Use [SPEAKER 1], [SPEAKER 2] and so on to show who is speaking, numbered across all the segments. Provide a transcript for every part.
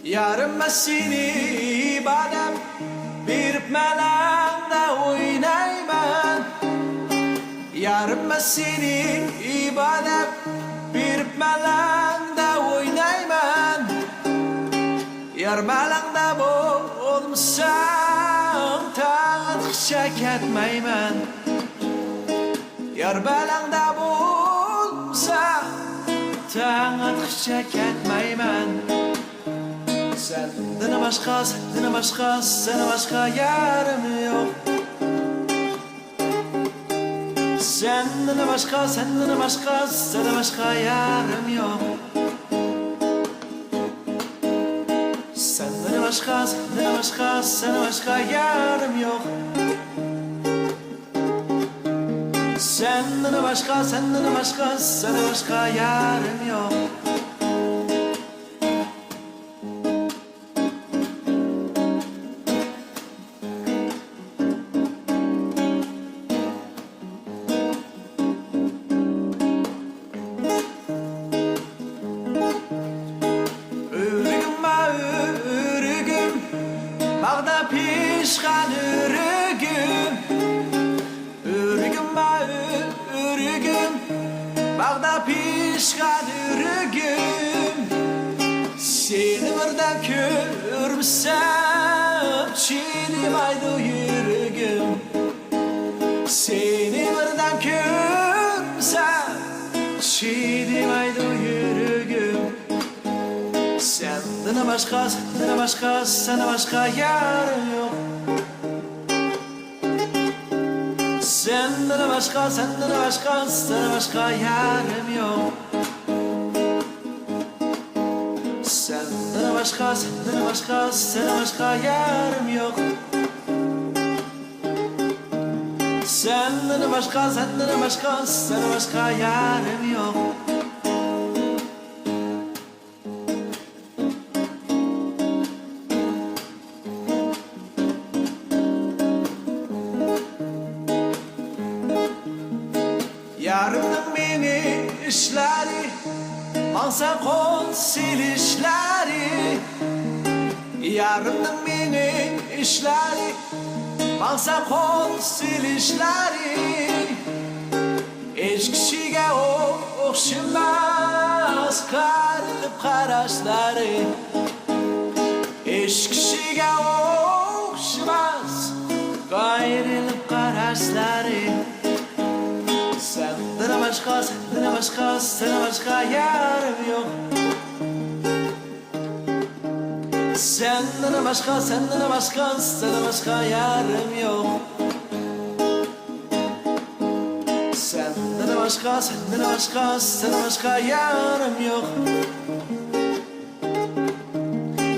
[SPEAKER 1] Yarım seni badem bir melanda oynayman. Yarım seni badem bir melanda oynayman. Yar melanda olmsam tanıdıkça ketmeymen. Yar melanda olmsam tanıdıkça ketmeymen. Senden başka, senden başka, senden başka yarım yok. Senden başka, senden başka, senden başka yarım yok. Senden başka, senden başka, senden başka yarım yok. Senden başka, senden başka, senden başka yarım yok. Bağda pişkan ürgüm, ürgüm ba ürgüm. Bağda pişkan ürgüm. Seni birden görmesem çiğnim aydı yürgüm. Seni birden görmesem çiğnim aydı yürgüm. Senden başka, senden başka, senden başka yarım yok. Senden başka, senden başka, senden başka yarım yok. Senden başka, senden başka, senden başka yarım yok. Senden başka, senden başka, senden başka yarım yok. Yarımın beni işleri, mansa kol silişleri. Yarımın beni işleri, mansa kol silişleri. Eş kişiye okşamaz karılıp karaşları. Eş kişiye okşamaz gayrılıp karaşları. Senden başka, senden başka, senden başka yarım yok. Senden başka, senden başka, senden başka yarım yok. Senden başka, senden başka, senden başka yarım yok.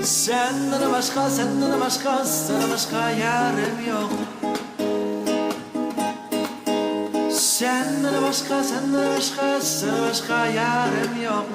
[SPEAKER 1] Senden başka, senden başka, senden başka yarım yok. Senden başka, senden başka, senden başka yarım yok.